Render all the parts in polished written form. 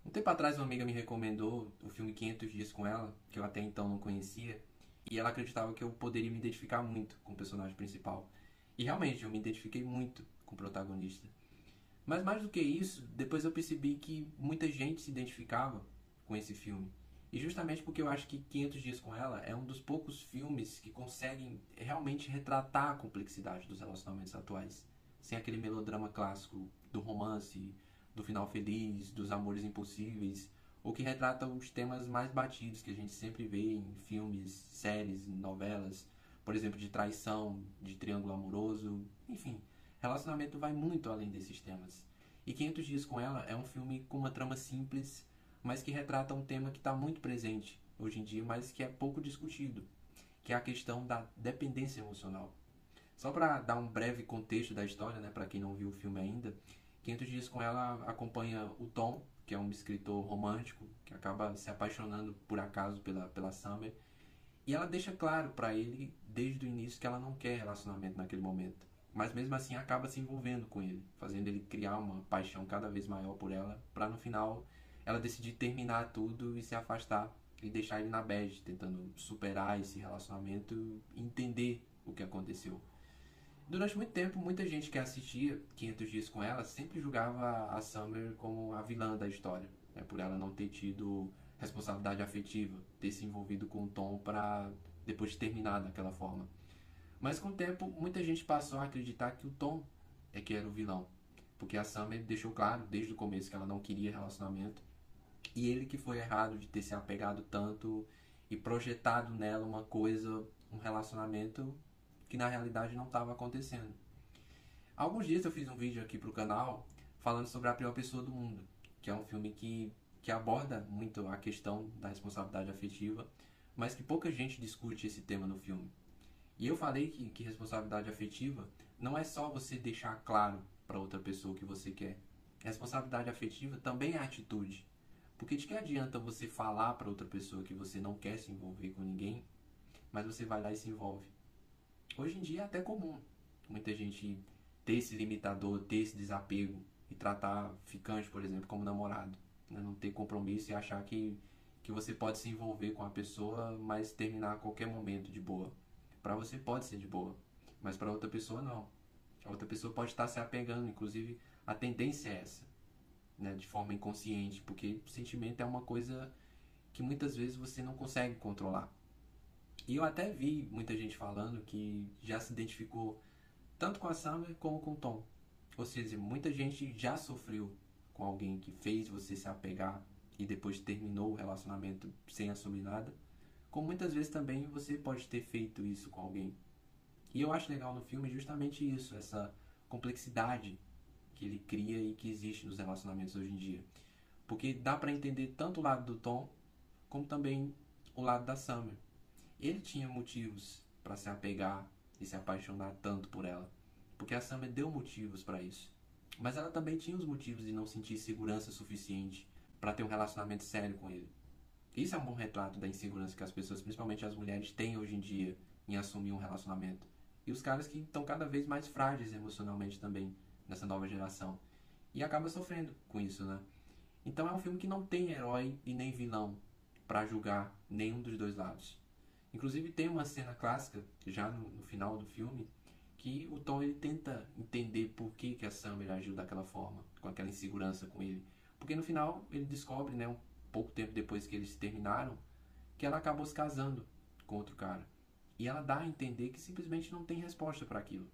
Um tempo atrás uma amiga me recomendou o filme 500 Dias com Ela, que eu até então não conhecia, e ela acreditava que eu poderia me identificar muito com o personagem principal. E realmente, eu me identifiquei muito com o protagonista. Mas mais do que isso, depois eu percebi que muita gente se identificava com esse filme. E justamente porque eu acho que 500 Dias com Ela é um dos poucos filmes que conseguem realmente retratar a complexidade dos relacionamentos atuais. Sem aquele melodrama clássico do romance, do final feliz, dos amores impossíveis, ou que retrata os temas mais batidos que a gente sempre vê em filmes, séries, novelas, por exemplo, de traição, de triângulo amoroso, enfim. Relacionamento vai muito além desses temas. E 500 Dias com Ela é um filme com uma trama simples, mas que retrata um tema que está muito presente hoje em dia, mas que é pouco discutido, que é a questão da dependência emocional. Só para dar um breve contexto da história, né, para quem não viu o filme ainda, 500 Dias com Ela acompanha o Tom, que é um escritor romântico, que acaba se apaixonando por acaso pela Summer, e ela deixa claro para ele desde o início que ela não quer relacionamento naquele momento. Mas mesmo assim acaba se envolvendo com ele, fazendo ele criar uma paixão cada vez maior por ela, para no final ela decidir terminar tudo e se afastar e deixar ele na bad, tentando superar esse relacionamento e entender o que aconteceu. Durante muito tempo, muita gente que assistia 500 Dias com Ela sempre julgava a Summer como a vilã da história, né, por ela não ter tido responsabilidade afetiva, ter se envolvido com o Tom para depois terminar daquela forma. Mas com o tempo, muita gente passou a acreditar que o Tom é que era o vilão, porque a Summer deixou claro desde o começo que ela não queria relacionamento e ele que foi errado de ter se apegado tanto e projetado nela uma coisa, um relacionamento que na realidade não estava acontecendo. Há alguns dias eu fiz um vídeo aqui pro canal falando sobre A Pior Pessoa do Mundo, que é um filme que aborda muito a questão da responsabilidade afetiva, mas que pouca gente discute esse tema no filme. E eu falei que responsabilidade afetiva não é só você deixar claro para outra pessoa o que você quer. Responsabilidade afetiva também é atitude. Porque de que adianta você falar para outra pessoa que você não quer se envolver com ninguém, mas você vai lá e se envolve? Hoje em dia é até comum muita gente ter esse limitador, ter esse desapego e tratar ficante, por exemplo, como namorado. Né? Não ter compromisso e achar que você pode se envolver com a pessoa, mas terminar a qualquer momento de boa. Para você pode ser de boa, mas para outra pessoa não. A outra pessoa pode estar se apegando, inclusive a tendência é essa, né? De forma inconsciente, porque o sentimento é uma coisa que muitas vezes você não consegue controlar. E eu até vi muita gente falando que já se identificou tanto com a Summer como com o Tom. Ou seja, muita gente já sofreu com alguém que fez você se apegar e depois terminou o relacionamento sem assumir nada. Como muitas vezes também você pode ter feito isso com alguém. E eu acho legal no filme justamente isso, essa complexidade que ele cria e que existe nos relacionamentos hoje em dia. Porque dá para entender tanto o lado do Tom como também o lado da Summer. Ele tinha motivos para se apegar e se apaixonar tanto por ela, porque a Summer deu motivos para isso. Mas ela também tinha os motivos de não sentir segurança suficiente para ter um relacionamento sério com ele. Isso é um bom retrato da insegurança que as pessoas, principalmente as mulheres, têm hoje em dia em assumir um relacionamento. E os caras que estão cada vez mais frágeis emocionalmente também nessa nova geração. E acaba sofrendo com isso, né? Então é um filme que não tem herói e nem vilão para julgar nenhum dos dois lados. Inclusive tem uma cena clássica, já no final do filme, que o Tom ele tenta entender por que a Summer agiu daquela forma, com aquela insegurança com ele. Porque no final ele descobre, né, um pouco tempo depois que eles terminaram, que ela acabou se casando com outro cara. E ela dá a entender que simplesmente não tem resposta para aquilo.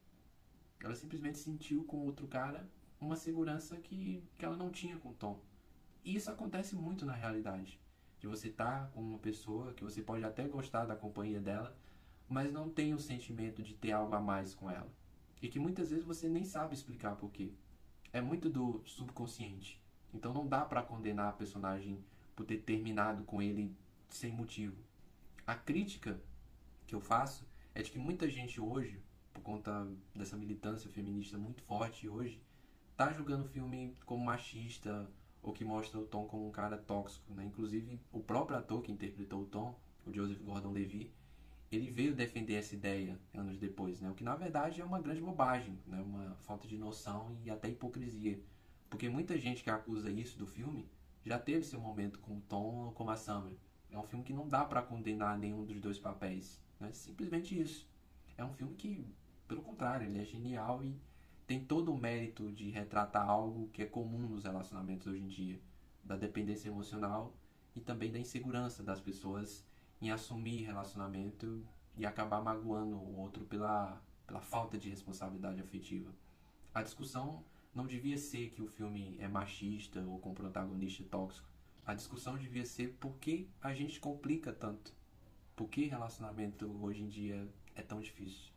Ela simplesmente sentiu com outro cara uma segurança que ela não tinha com o Tom. E isso acontece muito na realidade. De você estar com uma pessoa que você pode até gostar da companhia dela, mas não tem o sentimento de ter algo a mais com ela. E que muitas vezes você nem sabe explicar por quê. É muito do subconsciente. Então não dá para condenar a personagem por ter terminado com ele sem motivo. A crítica que eu faço é de que muita gente hoje, por conta dessa militância feminista muito forte hoje, tá julgando o filme como machista ou que mostra o Tom como um cara tóxico, né? Inclusive o próprio ator que interpretou o Tom, o Joseph Gordon-Levitt, ele veio defender essa ideia anos depois, né? O que na verdade é uma grande bobagem, né? Uma falta de noção e até hipocrisia, porque muita gente que acusa isso do filme já teve seu momento com o Tom ou com a Summer. É um filme que não dá pra condenar nenhum dos dois papéis. É simplesmente isso. É um filme que, pelo contrário, ele é genial e tem todo o mérito de retratar algo que é comum nos relacionamentos hoje em dia, da dependência emocional e também da insegurança das pessoas em assumir relacionamento e acabar magoando o outro pela falta de responsabilidade afetiva. A discussão não devia ser que o filme é machista ou com protagonista tóxico. A discussão devia ser por que a gente complica tanto. Por que relacionamento hoje em dia é tão difícil.